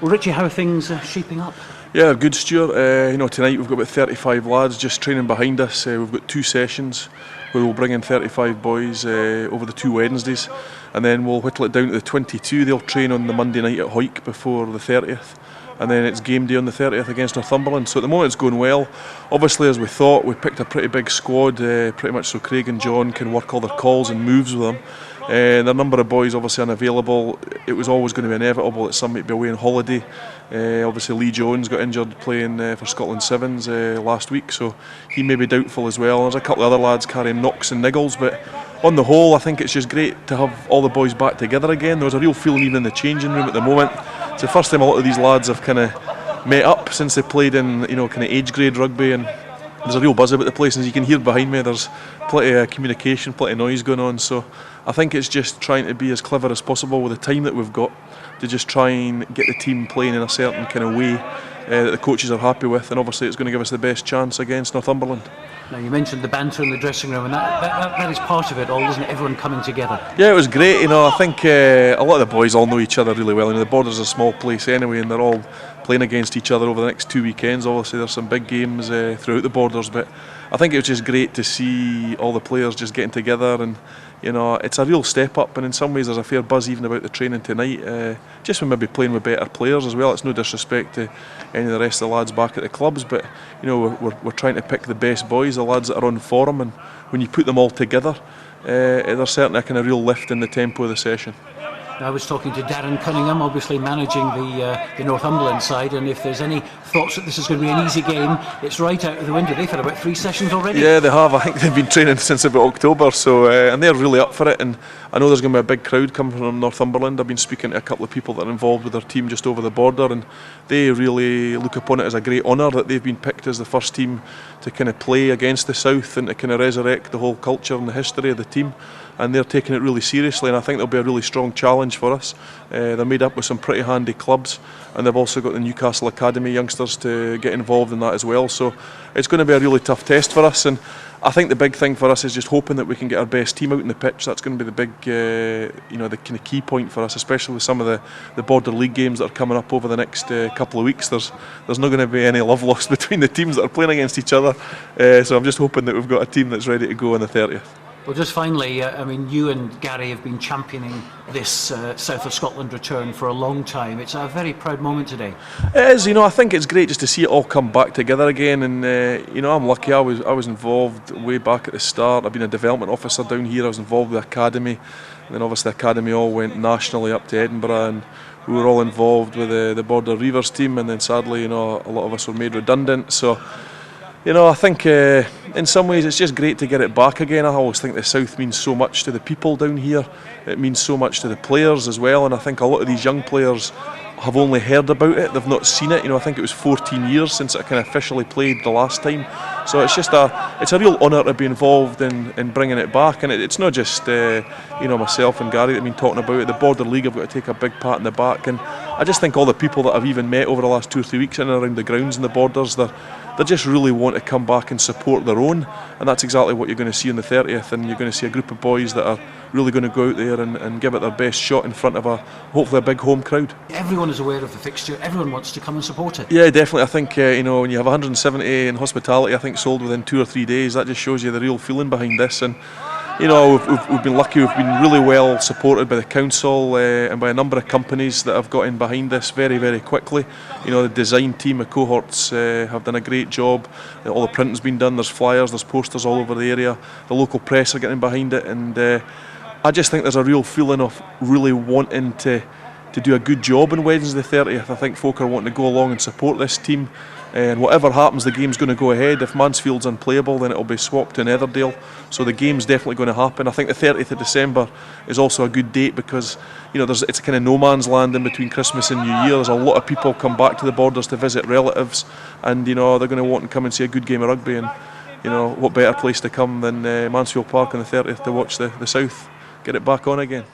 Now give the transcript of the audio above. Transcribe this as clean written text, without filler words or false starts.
Well, Richie, how are things shaping up? Yeah, good, Stuart. Tonight we've got about 35 lads just training behind us. We've got 2 sessions where we'll bring in 35 boys over the 2 Wednesdays, and then we'll whittle it down to the 22. They'll train on the Monday night at Hoyk before the 30th, and then it's game day on the 30th against Northumberland. So at the moment it's going well. Obviously, as we thought, we picked a pretty big squad, pretty much so Craig and John can work all their calls and moves with them. There are a number of boys obviously unavailable. It was always going to be inevitable that some might be away on holiday. Obviously Lee Jones got injured playing for Scotland Sevens last week, so he may be doubtful as well. There's a couple of other lads carrying knocks and niggles, but on the whole I think it's just great to have all the boys back together again. There's a real feeling even in the changing room at the moment. It's the first time a lot of these lads have kind of met up since they played in kind of age grade rugby, and there's a real buzz about the place, and as you can hear behind me there's plenty of communication, plenty of noise going on. So I think it's just trying to be as clever as possible with the time that we've got to just try and get the team playing in a certain kind of way that the coaches are happy with, and obviously it's going to give us the best chance against Northumberland. Now, you mentioned the banter in the dressing room, and that is part of it all, isn't it? Everyone coming together. Yeah, it was great. I think a lot of the boys all know each other really well. The Border's a small place anyway, and they're all playing against each other over the next 2 weekends. Obviously there's some big games throughout the Borders, but I think it was just great to see all the players just getting together, and it's a real step up, and in some ways there's a fair buzz even about the training tonight, just when maybe playing with better players as well. It's no disrespect to any of the rest of the lads back at the clubs, but we're trying to pick the best boys, the lads that are on form, and when you put them all together, there's certainly a kind of real lift in the tempo of the session. I was talking to Darren Cunningham, obviously managing the Northumberland side, and if there's any thoughts that this is going to be an easy game, it's right out of the window. They've had about 3 sessions already. Yeah, they have. I think they've been training since about October, so and they're really up for it. And I know there's going to be a big crowd coming from Northumberland. I've been speaking to a couple of people that are involved with their team just over the border, and they really look upon it as a great honour that they've been picked as the first team to kind of play against the South and to kind of resurrect the whole culture and the history of the team. And they're taking it really seriously, and I think there'll be a really strong challenge for us. They're made up with some pretty handy clubs, and they've also got the Newcastle Academy youngsters to get involved in that as well. So it's going to be a really tough test for us, and I think the big thing for us is just hoping that we can get our best team out in the pitch. That's going to be the big, the kind of key point for us, especially with some of the Border League games that are coming up over the next couple of weeks. There's not going to be any love lost between the teams that are playing against each other. So I'm just hoping that we've got a team that's ready to go on the 30th. Well, just finally, you and Gary have been championing this South of Scotland return for a long time. It's a very proud moment today. It is. I think it's great just to see it all come back together again. And I'm lucky. I was involved way back at the start. I've been a development officer down here. I was involved with the academy, and then obviously the academy all went nationally up to Edinburgh, and we were all involved with the Border Reivers team. And then sadly, a lot of us were made redundant. So. I think in some ways it's just great to get it back again. I always think the South means so much to the people down here. It means so much to the players as well, and I think a lot of these young players have only heard about it, they've not seen it. I think it was 14 years since it kind of officially played the last time. So it's just it's a real honour to be involved in bringing it back, and it's not just myself and Gary that have been talking about it. The Border League have got to take a big pat in the back, and I just think all the people that I've even met over the last 2 or 3 weeks in and around the grounds and the Borders, they just really want to come back and support their own, and that's exactly what you're going to see on the 30th. And you're going to see a group of boys that are really going to go out there and give it their best shot in front of hopefully a big home crowd. Everyone is aware of the fixture, everyone wants to come and support it. Yeah, definitely. I think when you have 170 in hospitality, I think sold within 2 or 3 days, that just shows you the real feeling behind this. And we've been lucky, we've been really well supported by the council and by a number of companies that have got in behind this very, very quickly. The design team, the cohorts have done a great job. All the printing's been done, there's flyers, there's posters all over the area. The local press are getting behind it, and I just think there's a real feeling of really wanting to do a good job on Wednesday the 30th. I think folk are wanting to go along and support this team. And whatever happens, the game's going to go ahead. If Mansfield's unplayable, then it'll be swapped to Etherdale. So the game's definitely going to happen. I think the 30th of December is also a good date because it's a kind of no man's land in between Christmas and New Year. There's a lot of people come back to the Borders to visit relatives, and they're going to want to come and see a good game of rugby. And what better place to come than Mansfield Park on the 30th to watch the South get it back on again.